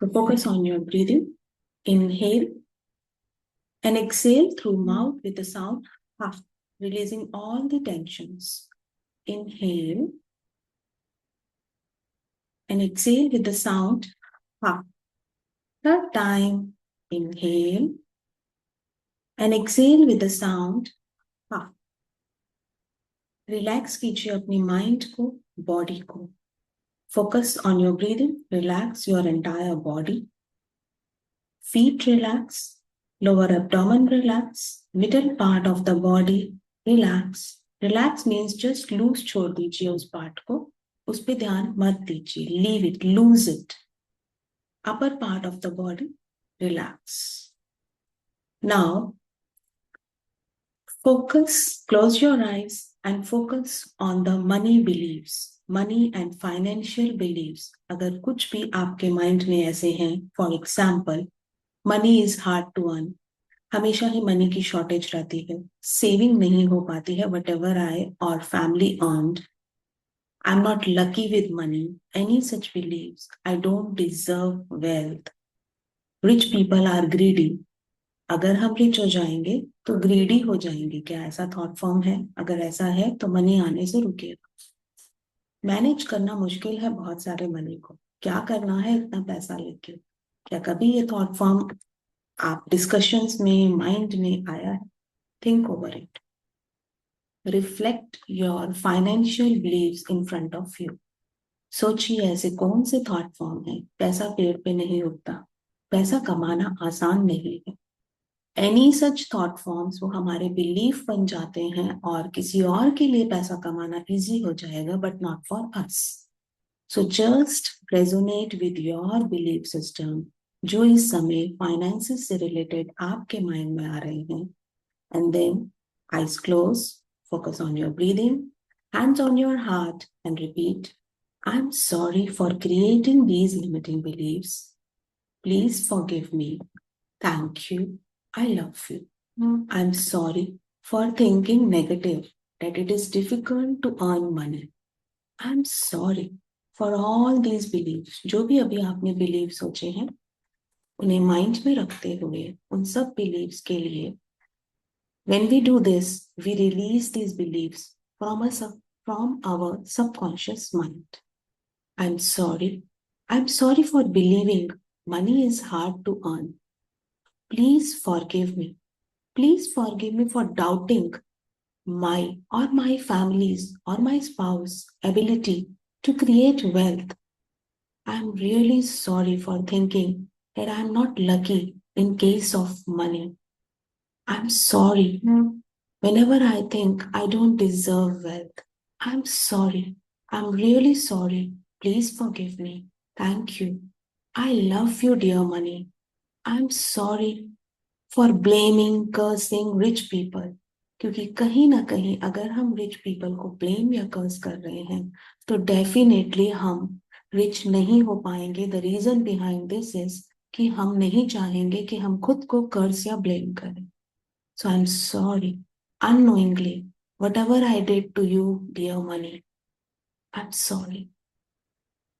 So focus on your breathing. Inhale and exhale through mouth with the sound ha, releasing all the tensions. Inhale and exhale with the sound ha. Third time, inhale and exhale with the sound ha. Relax कीजिए अपनी mind को, body को. Focus on your breathing. Relax your entire body. Feet relax. Lower abdomen relax. Middle part of the body relax. Relax means just loose छोड़ दीजिए उस part को. उस पे ध्यान मत दीजिए. Leave it. Lose it. Upper part of the body relax. Now, focus. Close your eyes and focus on the money beliefs. Money and financial beliefs. अगर कुछ भी आपके mind में ऐसे हैं, for example, money is hard to earn. हमेशा ही money की shortage रहती है, सेविंग नहीं हो पाती है, whatever I or family earned. I'm not lucky with money. Any such beliefs. I don't deserve wealth. Rich people are greedy. अगर हम रिच हो जाएंगे तो ग्रीडी हो जाएंगे. क्या ऐसा थॉट फॉर्म है? अगर ऐसा है तो मनी आने से रुकेगा. मैनेज करना मुश्किल है बहुत सारे मनी को. क्या करना है इतना पैसा लेके? क्या कभी ये थॉट फॉर्म आप डिस्कशंस में माइंड में आया है? Think over it. Reflect your financial believes in front of you. सोचिए ऐसे कौन से थॉट फॉर्म है. पैसा पेड़ पे नहीं उगता. पैसा कमाना आसान नहीं है. एनी सच थॉट फॉर्म्स वो हमारे बिलीफ बन जाते हैं और किसी और के लिए पैसा कमाना इजी हो जाएगा, but not for us. So just resonate with your belief system जो इस समय फाइनेंसेस से रिलेटेड आपके माइंड में आ रहे हैं. And then eyes close, focus on your breathing, hands on your heart and repeat, I'm sorry for creating these limiting beliefs. Please forgive me. Thank you. I love you. I'm sorry for thinking negative, that it is difficult to earn money. I'm sorry for all these beliefs. जो भी अभी आपने belief सोचे हैं, उन्हें mind में रखते हुए उन सब beliefs के लिए, when we do this, we release these beliefs from our subconscious mind. I'm sorry. I'm sorry for believing money is hard to earn. Please forgive me. Please forgive me for doubting my or my family's or my spouse's ability to create wealth. I'm really sorry for thinking that I'm not lucky in case of money. I'm sorry whenever I think I don't deserve wealth. I'm sorry. I'm really sorry. Please forgive me. Thank you. I love you, dear money. I'm sorry for blaming, cursing rich people. क्योंकि कहीं ना कहीं अगर हम rich people को blame या curse कर रहे हैं तो definitely हम rich नहीं हो पाएंगे. The reason behind this is कि हम नहीं चाहेंगे कि हम खुद को curse या blame करें. So I'm sorry, unknowingly, whatever I did to you, dear money. I'm sorry.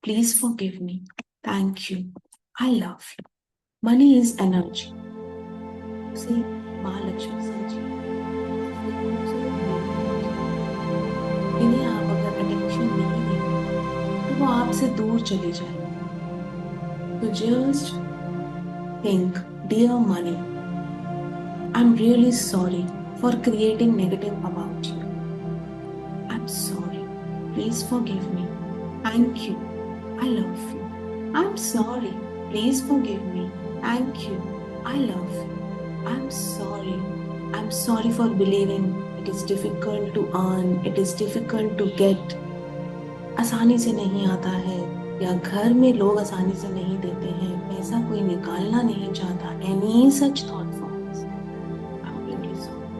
Please forgive me. Thank you. I love you. Money is energy. See, Mahalakshmi समझिए. इन्हें आप अगर attention नहीं देंगे तो वो आपसे दूर चले जाएंगे. So just think, dear money, I'm really sorry for creating negative about you. I'm sorry. Please forgive me. Thank you. I love you. I'm sorry. Please forgive me. Thank you. I love you. I'm sorry. I'm sorry for believing it is difficult to earn. It is difficult to get. आसानी से नहीं आता है या घर में लोग आसानी से नहीं देते हैं. पैसा कोई निकालना नहीं चाहता. Any such thought forms. I'm really sorry.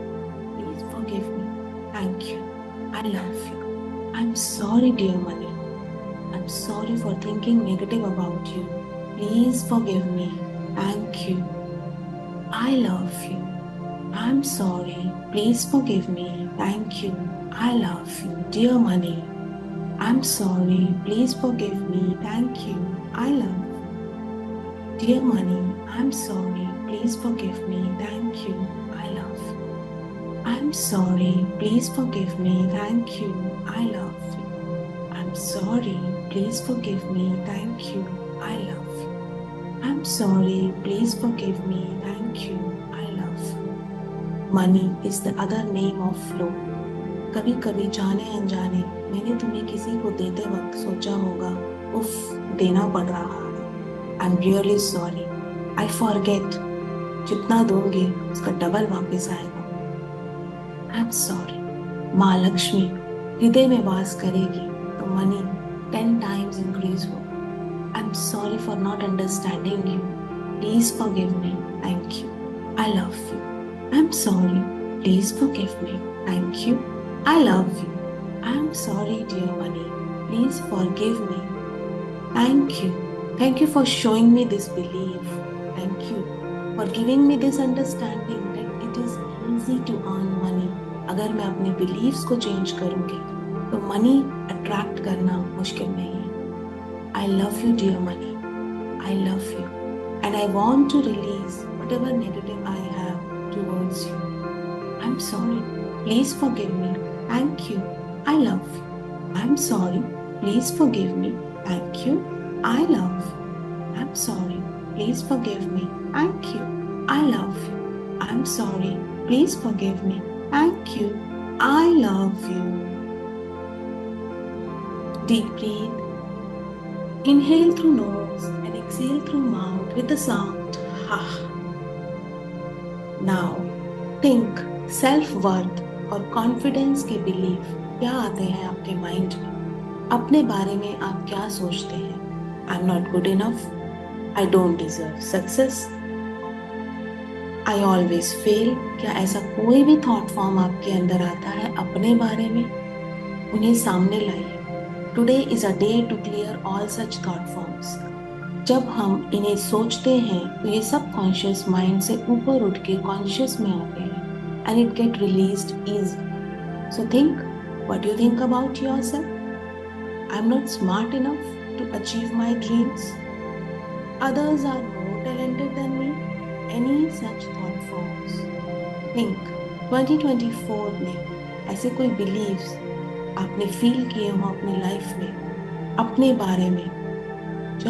Please forgive me. Thank you. I love you. I'm sorry, dear money. I'm sorry for thinking negative about you. Please forgive me. Thank you. I love you. I'm sorry. Please forgive me. Thank you. I love you. Dear money. I'm sorry. Please forgive me. Thank you. I love you. Dear money, I'm sorry. Please forgive me. Thank you. I love you. I'm sorry. Please forgive me. Thank you. I love you. I'm sorry. Please forgive me. Thank you. I love you. I'm sorry. Please forgive me. Thank you. I love you. Money is the other name of flow. कभी कभी जाने अनजाने मैंने तुम्हें किसी को देते वक्त सोचा होगा, उफ, देना पड़ रहा है। आई am really sorry. I forget, जितना दूंगी उसका डबल वापस आएगा। आई एम सॉरी। माँ लक्ष्मी हृदय में वास करेगी तो मनी 10 टाइम्स इंक्रीज हो। आई am sorry for not understanding you. Please forgive me. Thank you. I love you. I am sorry. Please forgive me. Thank you. I love you. I am sorry, dear money. Please forgive me. Thank you. Thank you for showing me this belief. Thank you for giving me this understanding that it is easy to earn money. अगर मैं अपने beliefs को change करूँगी तो money attract करना मुश्किल नहीं है। I love you, dear money. I love you. And I want to release whatever negative I have towards you. I'm sorry. Please forgive me. Thank you. I love you. I'm sorry. Please forgive me. Thank you. I love you. I'm sorry. Please forgive me. Thank you. I love you. I'm sorry. Please forgive me. Thank you. I love you. Deep breathe. Inhale through nose and exhale through mouth with the sound ha. Now think self-worth और confidence के belief क्या आते हैं आपके mind में? अपने बारे में आप क्या सोचते हैं? I am not good enough, I don't deserve success, I always fail. क्या ऐसा कोई भी थॉट फॉर्म आपके अंदर आता है अपने बारे में? उन्हें सामने लाइए। Today is a day to clear all such thought forms. जब हम इन्हें सोचते हैं तो ये सब कॉन्शियस माइंड से ऊपर उठ के कॉन्शियस में आते हैं and it get released easy. So think what you think about yourself. I'm not smart enough to achieve my dreams. Others are more talented than me. Any such thought forms. Think 2024 में ऐसे कोई beliefs आपने feel किए हो अपनी life में अपने बारे में.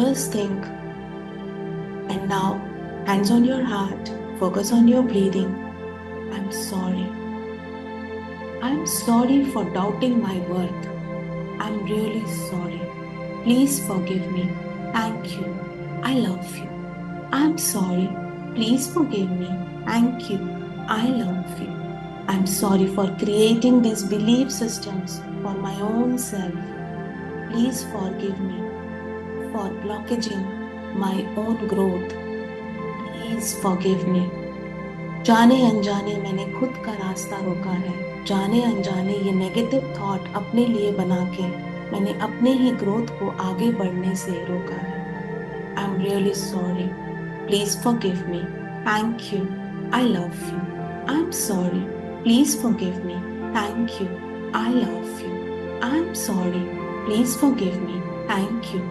Just think. And now hands on your heart. Focus on your breathing. I'm sorry. I'm sorry for doubting my worth. I'm really sorry. Please forgive me. Thank you. I love you. I'm sorry. Please forgive me. Thank you. I love you. I'm sorry for creating these belief systems for my own self. Please forgive me for blockaging my own growth. Please forgive me. जाने अनजाने मैंने खुद का रास्ता रोका है। जाने अनजाने ये नेगेटिव थॉट अपने लिए बना के मैंने अपने ही ग्रोथ को आगे बढ़ने से रोका है। आई am really sorry. Please forgive me. Thank you. I love you. I am sorry. Please forgive me. Thank you. I love you. I am sorry. Please forgive me. Thank you.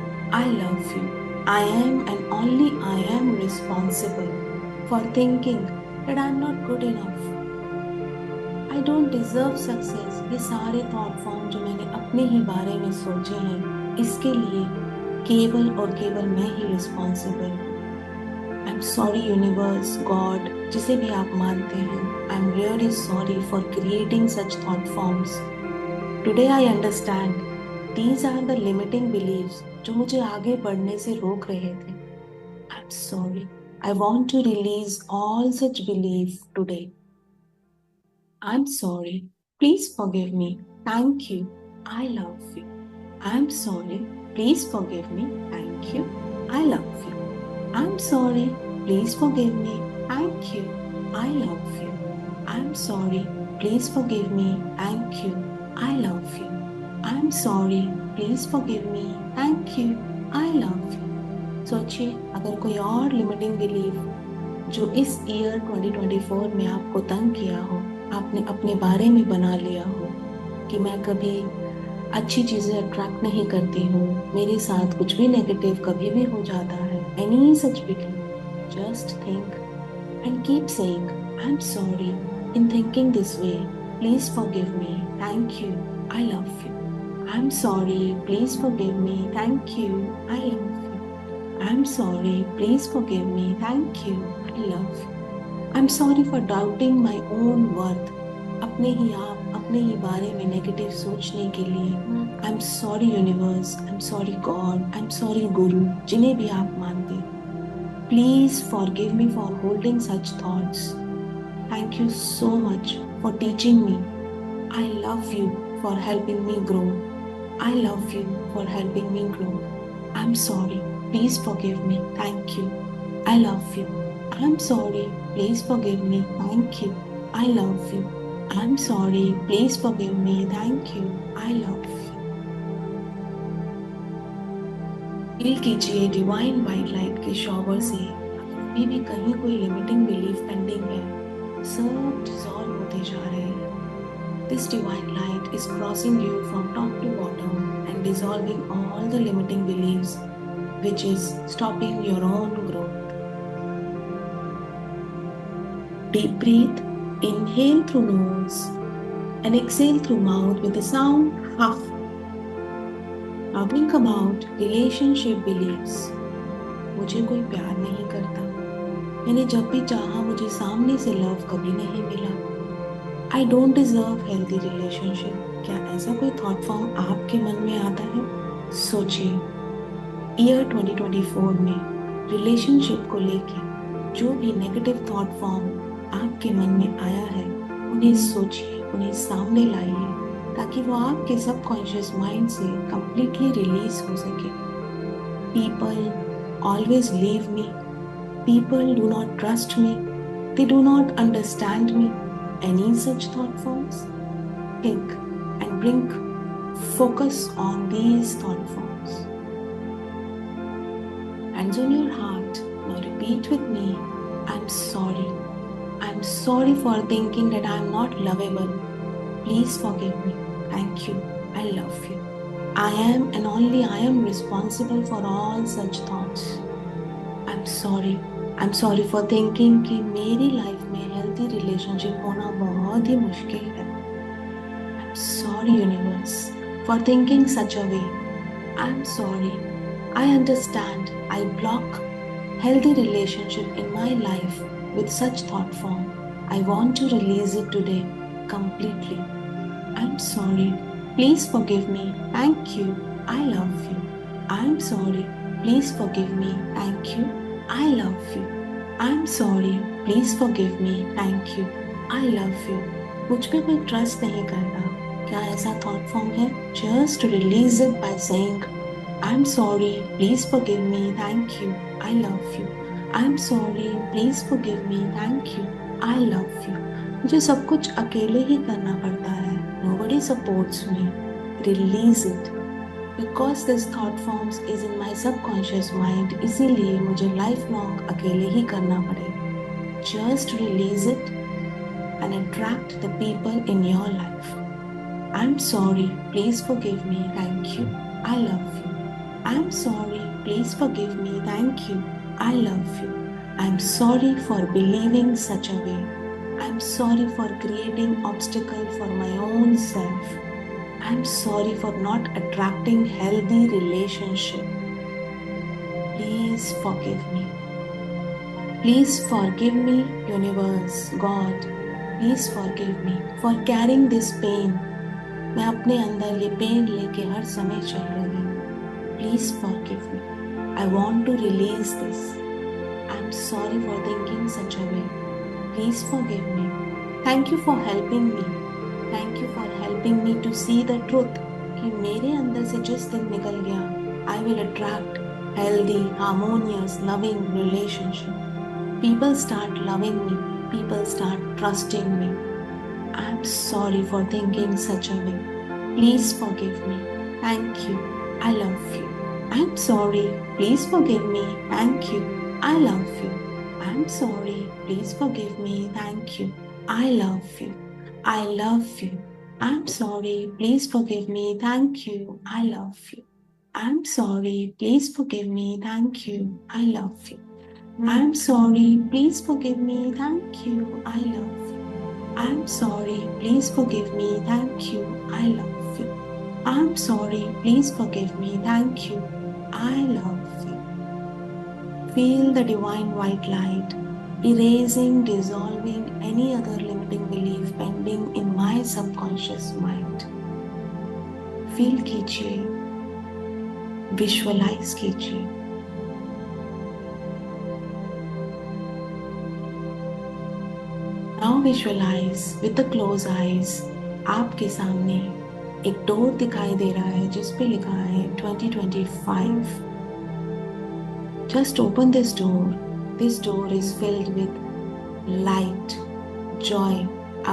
I love you. I am and only I am responsible for thinking that I'm not good enough. I don't deserve success. ये सारे thought form जो मैंने अपने ही बारे में सोचे हैं, इसके लिए केवल और केवल मैं ही रिस्पॉन्सिबल हूँ। I am sorry universe, god, जिसे भी आप मानते हैं। I am really sorry for creating such thought forms. Today I understand these are the limiting believes जो मुझे आगे बढ़ने से रोक रहे थे। I am sorry. I want to release all such belief today. I'm sorry. Please forgive me. Thank you. I love you. I'm sorry. Please forgive me. Thank you. I love you. I'm sorry. Please forgive me. Thank you. I love you. I'm sorry. Please forgive me. Thank you. I love you. I'm sorry. Please forgive me. Thank you. I love you. सोचिए अगर कोई और limiting belief जो इस year 2024 में आपको तंग किया हो, आपने अपने बारे में बना लिया हो कि मैं कभी अच्छी चीज़ें अट्रैक्ट नहीं करती हूँ, मेरे साथ कुछ भी नेगेटिव कभी भी हो जाता है, any such belief, just think and keep saying, I'm sorry in thinking this way. Please forgive me. Thank you. I love you. I'm sorry. Please forgive me. Thank you. I love you. I'm sorry. Please forgive me. Thank you. I love you. I'm sorry for doubting my own worth. अपने ही आप अपने ही बारे में negative सोचने के लिए आई am sorry universe, I am sorry God, I am sorry गुरु, जिन्हें भी आप मानते। Please forgive me for holding such thoughts. Thank you so much for teaching me. I love you for helping me grow. I love you for helping me grow. I am sorry, please forgive me. Thank you. I love you. I am sorry, please forgive me. Thank you. I love you. I'm sorry. Please forgive me. Thank you. I love you. Feel कीजिए divine white light के shower से अभी भी कहीं कोई limiting belief pending है, सब dissolve होते जा रहे हैं। This divine light is crossing you from top to bottom and dissolving all the limiting beliefs which is stopping your own growth. Deep breath, inhale through nose and exhale through mouth with the sound huff. Now think about relationship beliefs. मुझे कोई प्यार नहीं करता, मैंने जब भी चाहा मुझे सामने से लव कभी नहीं मिला। I don't deserve healthy relationship. क्या ऐसा कोई थॉट फॉर्म आपके मन में आता है? सोचिए, ईयर 2024 में रिलेशनशिप को लेके जो भी नेगेटिव थॉट फॉर्म आपके मन में आया है, उन्हें सोचिए, उन्हें सामने लाइए ताकि वो आपके सबकॉन्शियस माइंड से कंप्लीटली रिलीज हो सके। People always leave me, people do not trust me, they do not understand me, any such thought forms? Think and bring focus on these thought forms. Hands on your heart. Now repeat with me. I'm sorry. I'm sorry for thinking that I'm not lovable. Please forgive me. Thank you. I love you. I am and only I am responsible for all such thoughts. I'm sorry. I'm sorry for thinking कि मेरी life में healthy relationship होना बहुत ही मुश्किल है। I'm sorry universe for thinking such a way. I'm sorry. I understand I block healthy relationship in my life with such thought form. I want to release it today completely. I'm sorry. Please forgive me. Thank you. I love you. I'm sorry. Please forgive me. Thank you. I love you. I'm sorry. Please forgive me. Thank you. I love you. मुझ पे कोई trust नहीं करता, क्या ऐसा thought form है? Just release it by saying, I'm sorry. Please forgive me. Thank you. I love you. I'm sorry. Please forgive me. Thank you. I love you. मुझे सब कुछ अकेले ही करना पड़ता है. Nobody supports me. Release it. Because this thought forms is in my subconscious mind, इसीलिए मुझे life long अकेले ही करना पड़ेगा। Just release it and attract the people in your life. I'm sorry, please forgive me, thank you, I love you. I'm sorry, please forgive me, thank you, I love you. I'm sorry for believing such a way. I'm sorry for creating obstacle for my own self. I'm sorry for not attracting healthy relationship. Please forgive me. Please forgive me, universe, God. Please forgive me for carrying this pain. मैं अपने अंदर ये pen लेके हर समय चल रही हूँ. Please forgive me. I want to release this. I'm sorry for thinking such a way. Please forgive me. Thank you for helping me. Thank you for helping me to see the truth कि मेरे अंदर से जिस दिन निकल गया, I will attract healthy, harmonious, loving relationship. People start loving me. People start trusting me. I'm sorry for thinking such a way. Please forgive me. Thank you. I love you. I'm sorry. Please forgive me. Thank you. I love you. I'm sorry. Please forgive me. Thank you. I love you. I love you. I'm sorry. Please forgive me. Thank you. I love you. I'm sorry, please forgive me, thank you, I love you. I'm sorry, please forgive me, thank you, I love you. I'm sorry, please forgive me, thank you, I love you. I'm sorry, please forgive me, thank you, I love you. Feel the divine white light, erasing, dissolving any other limiting belief pending in my subconscious mind. Feel कीजिए, visualise कीजिए. Now visualize with the closed eyes. आपके सामने एक door दिखाई दे रहा है जिस पे लिखा है 2025. Just open this door. This door is filled with light, joy,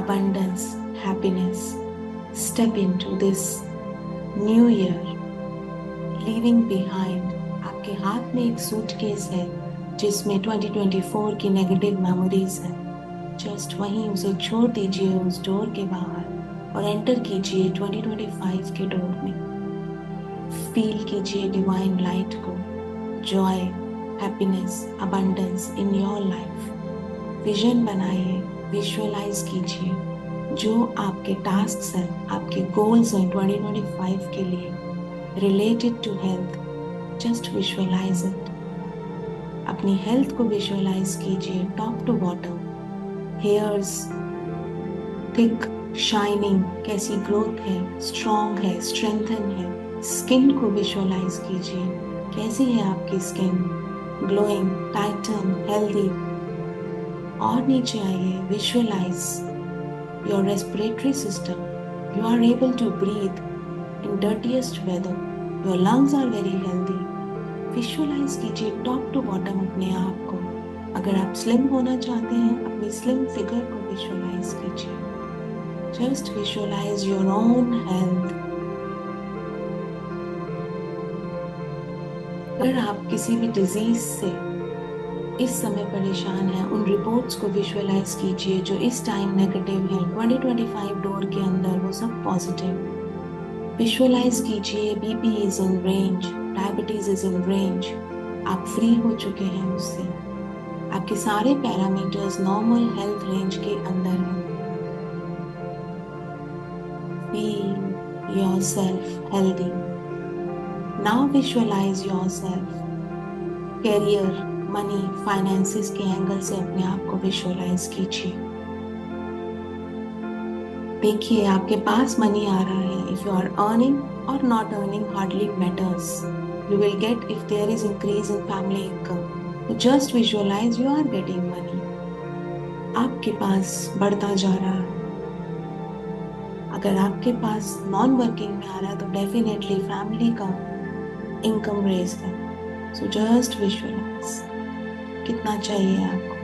abundance, happiness. Step into this new year, leaving behind. आपके हाथ में एक सूटकेस है जिसमें 2024 की नेगेटिव मेमोरीज है. जस्ट वहीं उसे छोड़ दीजिए उस डोर के बाहर और एंटर कीजिए 2025 के डोर में. फील कीजिए डिवाइन लाइट को, Joy, happiness, abundance in your life. Vision बनाइए, विजुअलाइज कीजिए जो आपके टास्क्स हैं, आपके गोल्स हैं 2025 के लिए related to health. Just visualise it. अपनी हेल्थ को विजुअलाइज कीजिए top to bottom. Hairs thick, shining, कैसी ग्रोथ है, स्ट्रॉन्ग है, स्ट्रेंथन है. स्किन को विजुअलाइज कीजिए, कैसी है आपकी स्किन, ग्लोइंग, टाइटन, हेल्दी. और नीचे आइए, visualise your respiratory system. You are able to breathe in dirtiest weather. Your lungs are very healthy. Visualise कीजिए टॉप टू बॉटम अपने आप को. अगर आप स्लिम होना चाहते हैं, अपनी स्लिम फिगर को विजुअलाइज कीजिए. Just visualise your own health. अगर आप किसी भी डिजीज से इस समय परेशान हैं, उन रिपोर्ट्स को विजुअलाइज कीजिए जो इस टाइम नेगेटिव है. 2025 डोर के अंदर वो सब पॉजिटिव. विजुअलाइज कीजिए BP is in range, diabetes is in range. आप फ्री हो चुके हैं उससे. आपके सारे पैरामीटर्स नॉर्मल हेल्थ रेंज के अंदर हैं. Feel yourself healthy. Now visualise yourself career, money, finances के एंगल से अपने आप को विजुअलाइज कीजिए. देखिए आपके पास मनी आ रहा है. इफ यू आर अर्निंग और not earning hardly matters. You will get if there is increase in family income. Just visualise you are getting money. आपके पास बढ़ता जा रहा है. अगर आपके पास नॉन वर्किंग में आ रहा है तो डेफिनेटली फैमिली का इनकम रेज है. सो जस्ट विजुअलाइज कितना चाहिए आपको.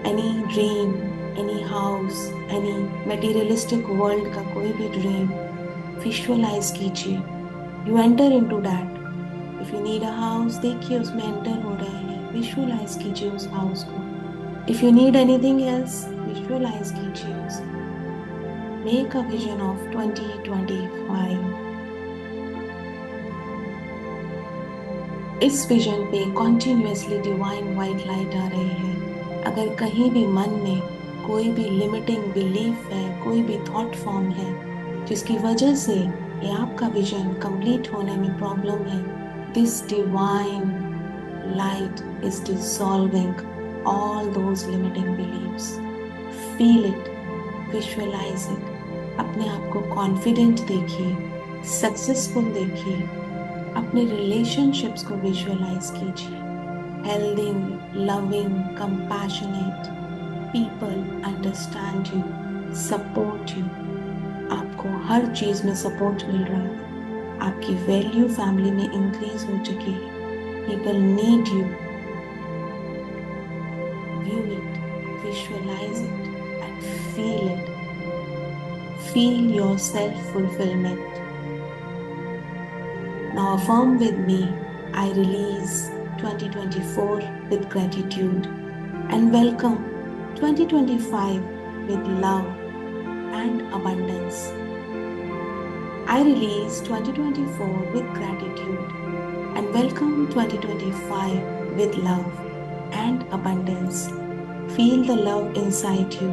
Any dream, any house, any materialistic world का कोई भी ड्रीम विजुअलाइज कीजिए. You enter into that. If you need a house, देखिए उसमें एंटर हो रहे हैं. विजुअलाइज कीजिए उस हाउस को. If you need anything else, visualise कीजिए उसे. Make a vision of 2025. इस विजन पे कॉन्टिन्यूसली डिवाइन वाइट लाइट आ रही है. अगर कहीं भी मन में कोई भी लिमिटिंग बिलीफ है, कोई भी थॉट फॉर्म है जिसकी वजह से ये आपका विजन कंप्लीट होने में प्रॉब्लम है, this divine light is dissolving all those limiting beliefs. Feel it, visualize it. अपने आप को कॉन्फिडेंट देखिए, सक्सेसफुल देखिए. अपने रिलेशनशिप्स को विजुअलाइज कीजिए. Healthy, loving, compassionate. People understand you, support you. आपको हर चीज में सपोर्ट मिल रहा है. आपकी वैल्यू फैमिली में इंक्रीज हो चुकी है. People need you. View it, visualize it, and feel it. Feel your self-fulfillment. Now affirm with me, I release 2024 with gratitude and welcome 2025 with love and abundance. I release 2024 with gratitude and welcome 2025 with love and abundance. Feel the love inside you.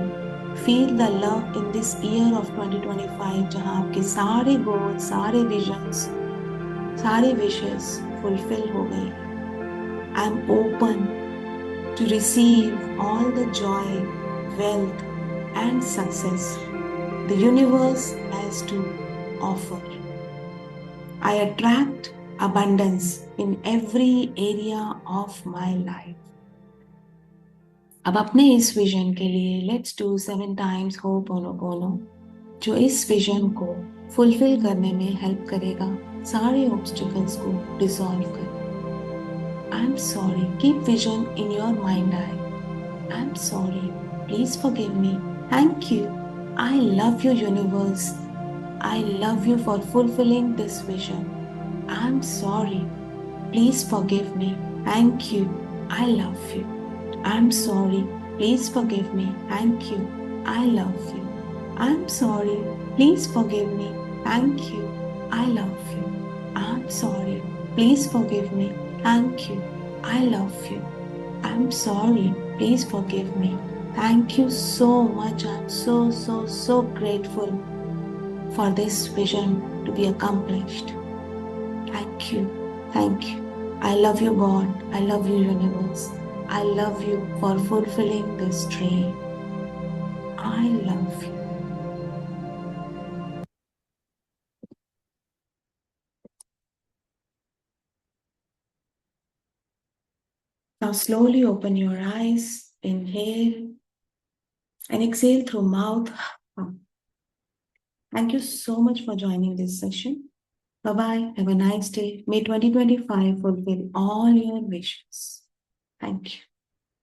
Feel the love in this year of 2025 जहाँ आपके सारे goals, सारे visions, सारे wishes fulfill हो गए. I'm open to receive all the joy, wealth and success the universe has to offer. I attract abundance in every area of my life. अब अपने इस विजन के लिए लेट्स डू 7 times होपोनोपोनो, जो इस vision को फुलफिल करने में हेल्प करेगा, सारे ऑब्स्टिकल्स को डिसॉल्व कर. आई am sorry, keep vision in your mind I. I am sorry, please forgive me. Thank you. I love you universe. I love you for fulfilling this vision. I'm sorry. Please forgive me. Thank you. I love you. I'm sorry. Please forgive me. Thank you. I love you. I'm sorry. Please forgive me. Thank you. I love you. I'm sorry. Please forgive me. Thank you. I love you. I'm sorry. Please forgive me. Thank you so much. I'm so grateful for this vision to be accomplished. Thank you. Thank you. I love you, God. I love you, universe. I love you for fulfilling this dream. I love you. Now slowly open your eyes. Inhale and exhale through mouth. Thank you so much for joining this session. Bye-bye. Have a nice day. May 2025 fulfill all your wishes. Thank you.